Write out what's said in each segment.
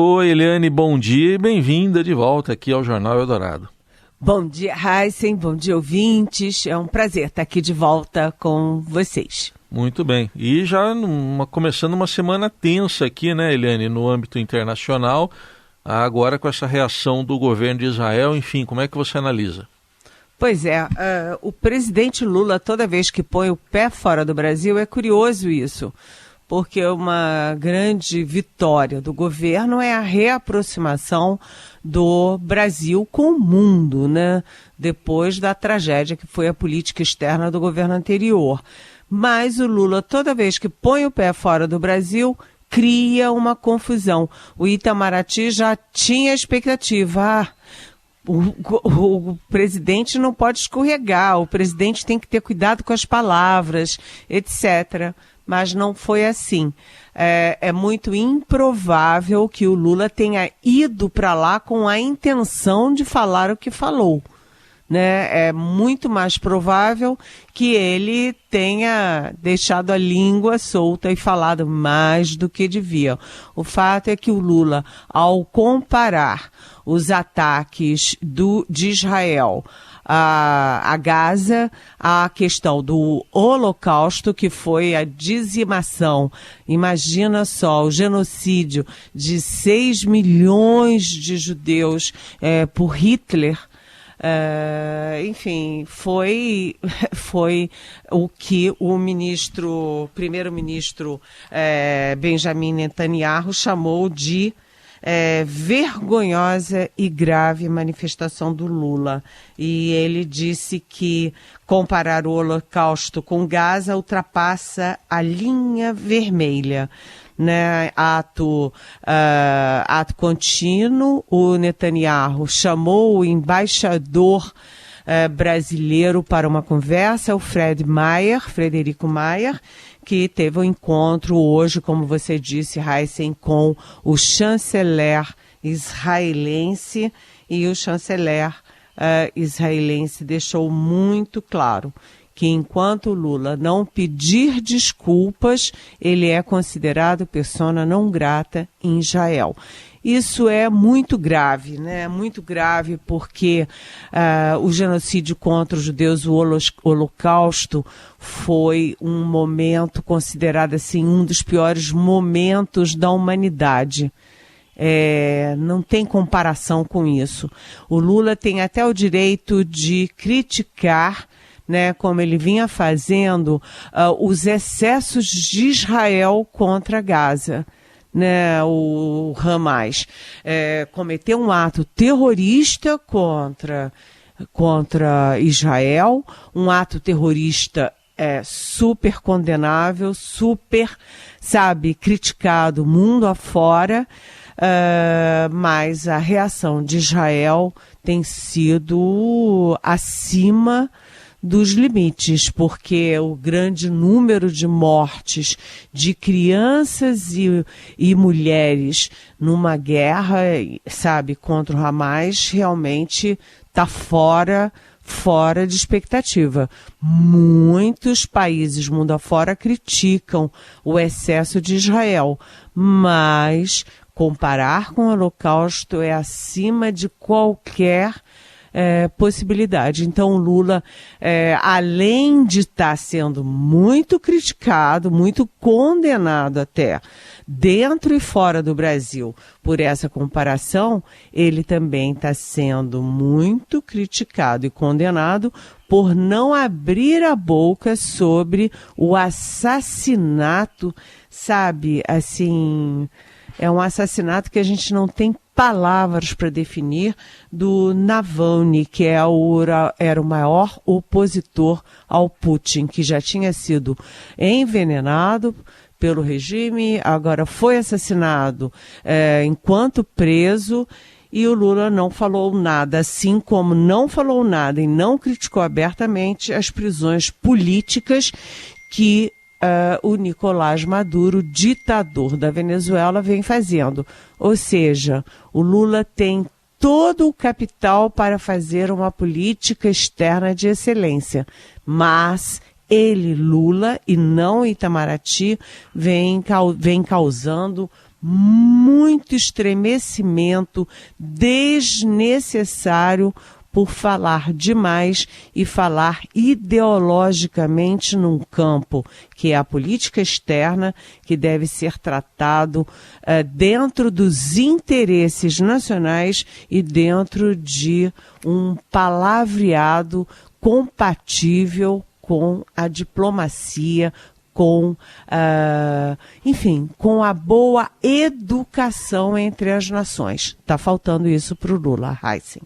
Oi, Eliane, bom dia e bem-vinda de volta aqui ao Jornal Eldorado. Bom dia, Heisen, bom dia, ouvintes. É um prazer estar aqui de volta com vocês. Muito bem. E já começando uma semana tensa aqui, né, Eliane, no âmbito internacional, agora com essa reação do governo de Israel, enfim, como é que você analisa? Pois é, o presidente Lula, toda vez que põe o pé fora do Brasil, é curioso isso, porque uma grande vitória do governo é a reaproximação do Brasil com o mundo, né? Depois da tragédia que foi a política externa do governo anterior. Mas o Lula, toda vez que põe o pé fora do Brasil, cria uma confusão. O Itamaraty já tinha expectativa, o presidente não pode escorregar, o presidente tem que ter cuidado com as palavras, etc., mas não foi assim. É muito improvável que o Lula tenha ido para lá com a intenção de falar o que falou, né? É muito mais provável que ele tenha deixado a língua solta e falado mais do que devia. O fato é que o Lula, ao comparar os ataques de Israel a Gaza, a questão do Holocausto, que foi a dizimação, imagina só, o genocídio de 6 milhões de judeus por Hitler, enfim, foi o que o primeiro-ministro Benjamin Netanyahu chamou de vergonhosa e grave manifestação do Lula. E ele disse que comparar o Holocausto com Gaza ultrapassa a linha vermelha, né? Ato contínuo. O Netanyahu chamou o embaixador brasileiro para uma conversa, o Frederico Mayer, que teve um encontro hoje, como você disse, Heisen, com o chanceler israelense, e o chanceler israelense deixou muito claro que enquanto Lula não pedir desculpas, ele é considerado persona não grata em Israel. Isso é muito grave, né? Muito grave porque o genocídio contra os judeus, o Holocausto, foi um momento considerado assim, um dos piores momentos da humanidade. Não tem comparação com isso. O Lula tem até o direito de criticar, né, como ele vinha fazendo, os excessos de Israel contra Gaza. Né, o Hamas cometeu um ato terrorista contra Israel, um ato terrorista super condenável, super, criticado mundo afora, mas a reação de Israel tem sido acima dos limites, porque o grande número de mortes de crianças e mulheres numa guerra, contra o Hamas, realmente está fora de expectativa. Muitos países mundo afora criticam o excesso de Israel, mas comparar com o Holocausto é acima de qualquer possibilidade. Então, o Lula, além de estar sendo muito criticado, muito condenado até, dentro e fora do Brasil, por essa comparação, ele também está sendo muito criticado e condenado por não abrir a boca sobre o assassinato, é um assassinato que a gente não tem palavras para definir, do Navalny, que era o maior opositor ao Putin, que já tinha sido envenenado pelo regime, agora foi assassinado enquanto preso, e o Lula não falou nada, assim como não falou nada e não criticou abertamente as prisões políticas que o Nicolás Maduro, ditador da Venezuela, vem fazendo. Ou seja, o Lula tem todo o capital para fazer uma política externa de excelência, mas ele, Lula, e não Itamaraty, vem causando muito estremecimento desnecessário por falar demais e falar ideologicamente num campo que é a política externa, que deve ser tratado dentro dos interesses nacionais e dentro de um palavreado compatível com a diplomacia, enfim, com a boa educação entre as nações. Está faltando isso para o Lula, Heisen.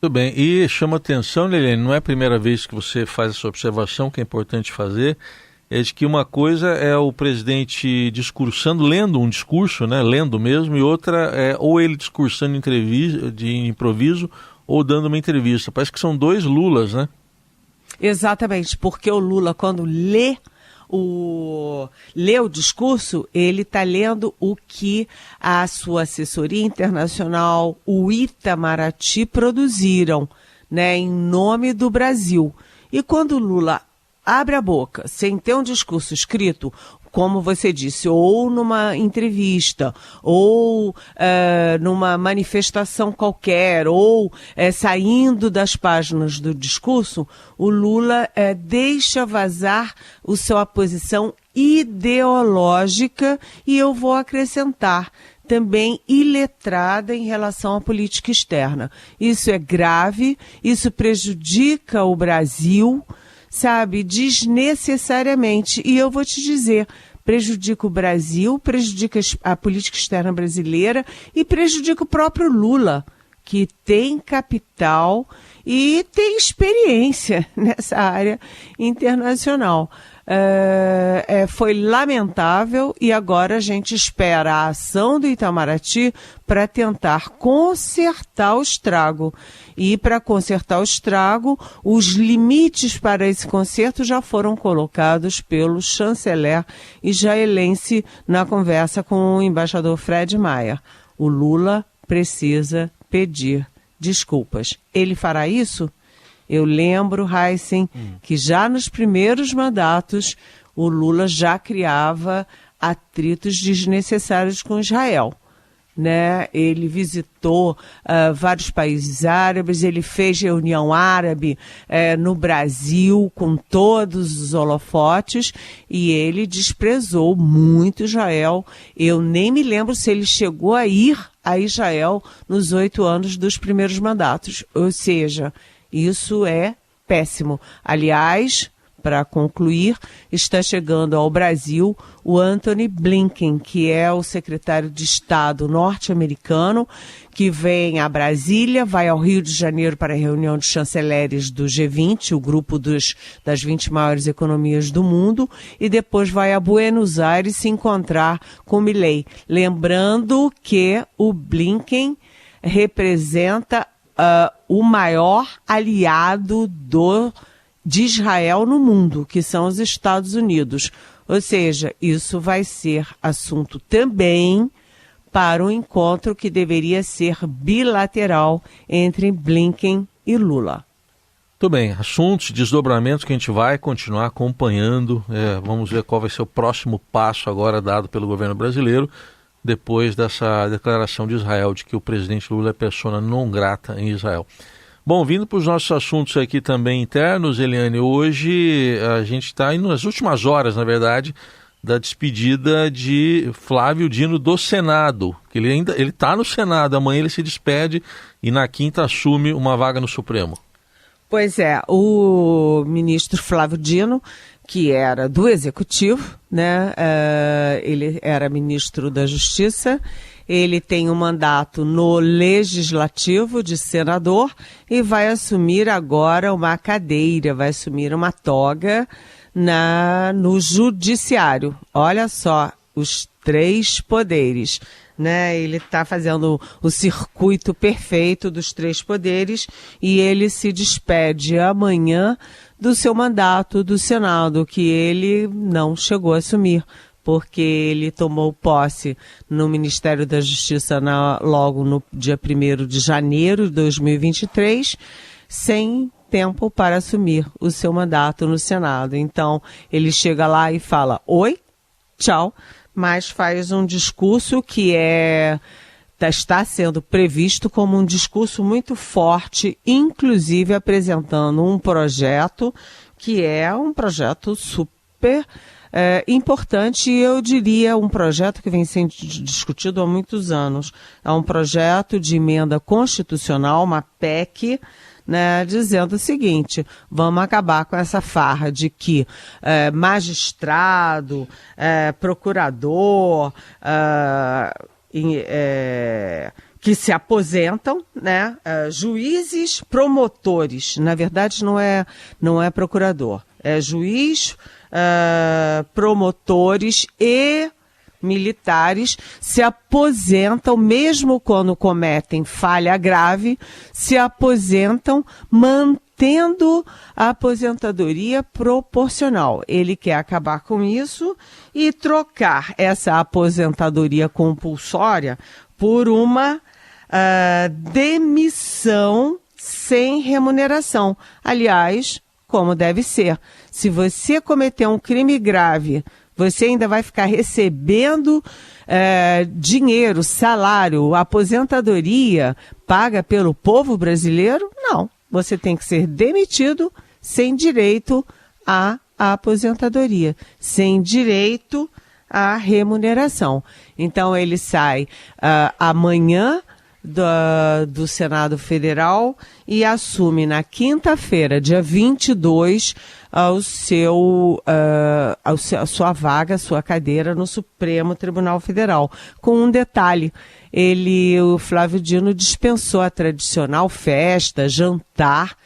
Muito bem, e chama atenção, Liliane, não é a primeira vez que você faz essa observação, que é importante fazer, é de que uma coisa é o presidente discursando, lendo um discurso, né, lendo mesmo, e outra é ou ele discursando de improviso ou dando uma entrevista. Parece que são dois Lulas, né? Exatamente, porque o Lula, quando lê o discurso, ele está lendo o que a sua assessoria internacional, o Itamaraty, produziram, né, em nome do Brasil. E quando o Lula abre a boca, sem ter um discurso escrito, como você disse, ou numa entrevista, ou numa manifestação qualquer, ou saindo das páginas do discurso, o Lula deixa vazar a sua posição ideológica e eu vou acrescentar também iletrada em relação à política externa. Isso é grave, isso prejudica o Brasil, sabe, desnecessariamente. E eu vou te dizer, prejudica o Brasil, prejudica a política externa brasileira e prejudica o próprio Lula, que tem capital e tem experiência nessa área internacional. Foi lamentável e agora a gente espera a ação do Itamaraty para tentar consertar o estrago. E para consertar o estrago, os limites para esse conserto já foram colocados pelo chanceler israelense na conversa com o embaixador Fred Maia. O Lula precisa pedir desculpas. Ele fará isso? Eu lembro, Heisen, que já nos primeiros mandatos o Lula já criava atritos desnecessários com Israel, né? Ele visitou vários países árabes, ele fez reunião árabe no Brasil com todos os holofotes e ele desprezou muito Israel. Eu nem me lembro se ele chegou a ir a Israel nos 8 anos dos primeiros mandatos, ou seja, isso é péssimo. Aliás, para concluir, está chegando ao Brasil o Antony Blinken, que é o secretário de Estado norte-americano, que vem a Brasília, vai ao Rio de Janeiro para a reunião de chanceleres do G20, o grupo das 20 maiores economias do mundo, e depois vai a Buenos Aires se encontrar com Milei. Lembrando que o Blinken representa o maior aliado de Israel no mundo, que são os Estados Unidos. Ou seja, isso vai ser assunto também para um encontro que deveria ser bilateral entre Blinken e Lula. Muito bem, assuntos, desdobramentos que a gente vai continuar acompanhando. Vamos ver qual vai ser o próximo passo agora dado pelo governo brasileiro, depois dessa declaração de Israel de que o presidente Lula é persona non grata em Israel. Bom, vindo para os nossos assuntos aqui também internos, Eliane, hoje a gente está indo nas últimas horas, na verdade, da despedida de Flávio Dino do Senado, que ele está no Senado, amanhã ele se despede e na quinta assume uma vaga no Supremo. Pois é, o ministro Flávio Dino, que era do Executivo, né? Ele era ministro da Justiça, ele tem um mandato no Legislativo de senador e vai assumir agora uma cadeira, vai assumir uma toga no Judiciário. Olha só, os 3 poderes, né? Ele está fazendo o circuito perfeito dos 3 poderes e ele se despede amanhã do seu mandato do Senado, que ele não chegou a assumir, porque ele tomou posse no Ministério da Justiça logo no dia 1º de janeiro de 2023, sem tempo para assumir o seu mandato no Senado. Então, ele chega lá e fala, oi, tchau, mas faz um discurso que está sendo previsto como um discurso muito forte, inclusive apresentando um projeto que é um projeto super importante, e eu diria um projeto que vem sendo discutido há muitos anos. É um projeto de emenda constitucional, uma PEC, né, dizendo o seguinte: vamos acabar com essa farra de que magistrado, procurador, que se aposentam, né, juízes, promotores, na verdade não é procurador, é juiz, promotores e militares se aposentam, mesmo quando cometem falha grave, se aposentam mantendo a aposentadoria proporcional. Ele quer acabar com isso e trocar essa aposentadoria compulsória por uma demissão sem remuneração. Aliás, como deve ser. Se você cometer um crime grave, você ainda vai ficar recebendo dinheiro, salário, aposentadoria paga pelo povo brasileiro? Não. Você tem que ser demitido sem direito à aposentadoria, sem direito à remuneração. Então, ele sai amanhã do Senado Federal e assume na quinta-feira, dia 22, a sua vaga, a sua cadeira no Supremo Tribunal Federal. Com um detalhe: o Flávio Dino dispensou a tradicional festa, jantar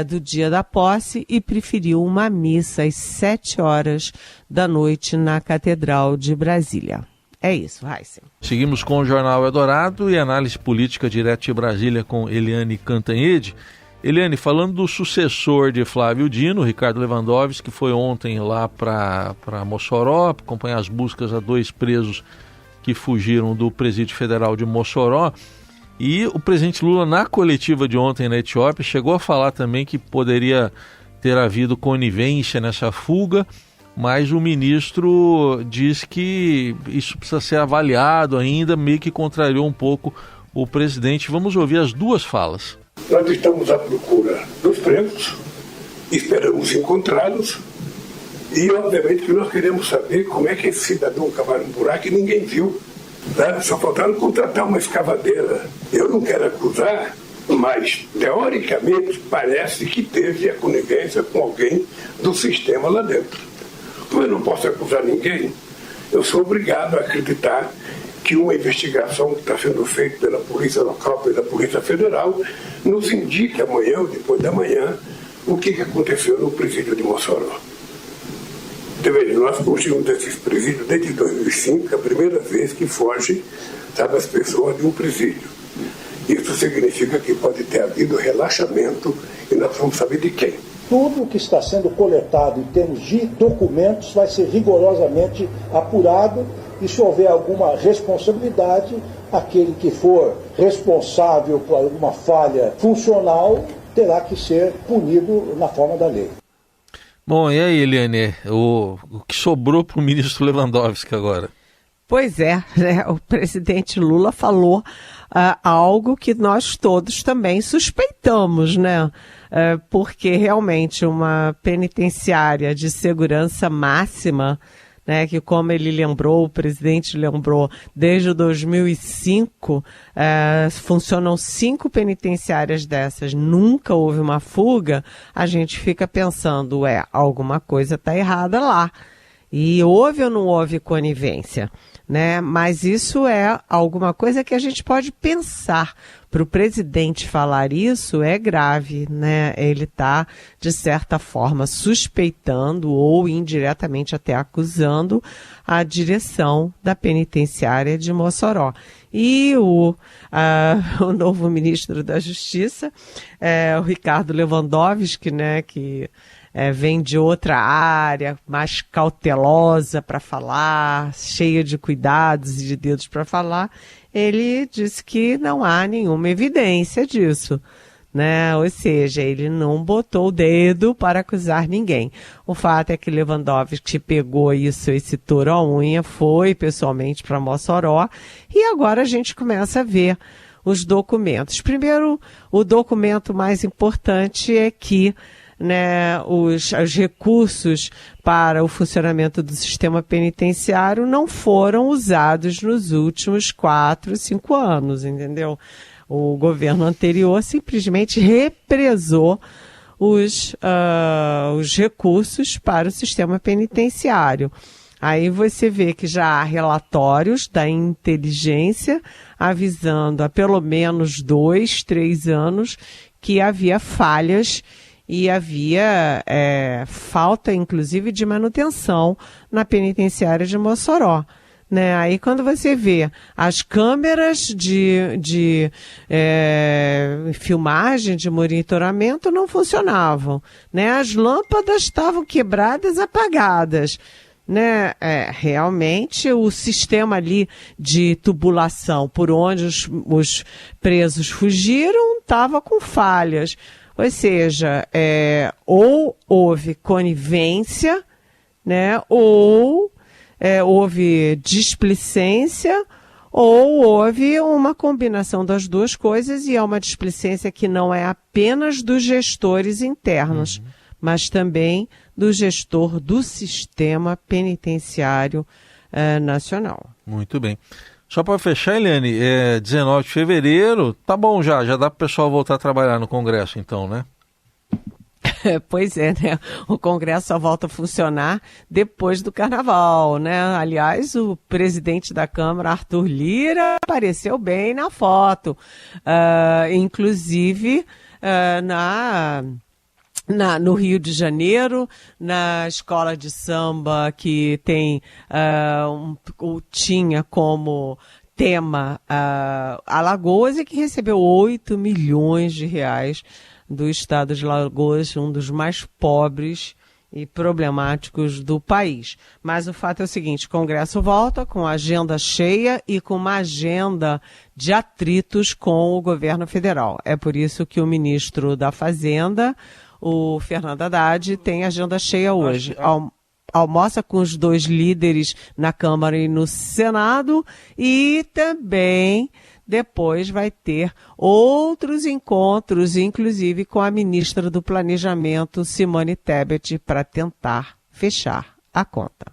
do dia da posse e preferiu uma missa às 7 horas da noite na Catedral de Brasília. É isso, Raíssen. Seguimos com o Jornal Eldorado e análise política direto de Brasília com Eliane Cantanhede. Eliane, falando do sucessor de Flávio Dino, Ricardo Lewandowski, que foi ontem lá para Mossoró, acompanhar as buscas a 2 presos que fugiram do Presídio Federal de Mossoró. E o presidente Lula, na coletiva de ontem na Etiópia, chegou a falar também que poderia ter havido conivência nessa fuga, mas o ministro diz que isso precisa ser avaliado ainda, meio que contrariou um pouco o presidente. Vamos ouvir as 2 falas. Nós estamos à procura dos presos, esperamos encontrá-los e, obviamente, que nós queremos saber como é que esse cidadão cavaram um buraco e ninguém viu. Né? Só faltaram contratar uma escavadeira. Eu não quero acusar, mas, teoricamente, parece que teve a conivência com alguém do sistema lá dentro. Como eu não posso acusar ninguém, eu sou obrigado a acreditar que uma investigação que está sendo feita pela Polícia Local, pela Polícia Federal, nos indique amanhã ou depois da manhã o que aconteceu no presídio de Mossoró. Nós construímos esses presídios desde 2005, a primeira vez que foge, as pessoas de um presídio. Isso significa que pode ter havido relaxamento e nós vamos saber de quem. Tudo que está sendo coletado em termos de documentos vai ser rigorosamente apurado e, se houver alguma responsabilidade, aquele que for responsável por alguma falha funcional terá que ser punido na forma da lei. Bom, e aí, Eliane, o que sobrou para o ministro Lewandowski agora? Pois é, né? O presidente Lula falou algo que nós todos também suspeitamos, né? Porque realmente uma penitenciária de segurança máxima, né, que, como ele lembrou, o presidente lembrou, desde 2005, funcionam 5 penitenciárias dessas, nunca houve uma fuga, a gente fica pensando, alguma coisa está errada lá. E houve ou não houve conivência, né? Mas isso é alguma coisa que a gente pode pensar. Para o presidente falar isso é grave, né? Ele está, de certa forma, suspeitando ou indiretamente até acusando a direção da penitenciária de Mossoró. E o novo ministro da Justiça, o Ricardo Lewandowski, né, que vem de outra área, mais cautelosa para falar, cheia de cuidados e de dedos para falar, ele disse que não há nenhuma evidência disso. né? Ou seja, ele não botou o dedo para acusar ninguém. O fato é que Lewandowski pegou esse touro à unha, foi pessoalmente para Mossoró, e agora a gente começa a ver os documentos. Primeiro, o documento mais importante é que, né, os recursos para o funcionamento do sistema penitenciário não foram usados nos últimos 4, 5 anos, entendeu? O governo anterior simplesmente represou os recursos para o sistema penitenciário. Aí você vê que já há relatórios da inteligência avisando há pelo menos 2, 3 anos que havia falhas e havia falta, inclusive, de manutenção na penitenciária de Mossoró. Né? Aí quando você vê as câmeras de filmagem, de monitoramento não funcionavam, né? As lâmpadas estavam quebradas, apagadas, né? Realmente o sistema ali de tubulação por onde os presos fugiram estava com falhas. Ou seja, ou houve conivência, né? Ou houve displicência, ou houve uma combinação das duas coisas, e é uma displicência que não é apenas dos gestores internos, mas também do gestor do sistema penitenciário nacional. Muito bem. Só para fechar, Eliane, 19 de fevereiro, tá bom já dá para o pessoal voltar a trabalhar no Congresso então, né? Pois é, né? O Congresso só volta a funcionar depois do Carnaval, né? Aliás, o presidente da Câmara, Arthur Lira, apareceu bem na foto. Inclusive, no Rio de Janeiro, na escola de samba que tem, tinha como tema Alagoas, e que recebeu 8 milhões de reais do estado de Alagoas, um dos mais pobres e problemáticos do país. Mas o fato é o seguinte: o Congresso volta com a agenda cheia e com uma agenda de atritos com o governo federal. É por isso que o ministro da Fazenda, o Fernando Haddad, tem agenda cheia hoje. Almoça com os 2 líderes na Câmara e no Senado, e também depois vai ter outros encontros, inclusive com a ministra do Planejamento, Simone Tebet, para tentar fechar a conta.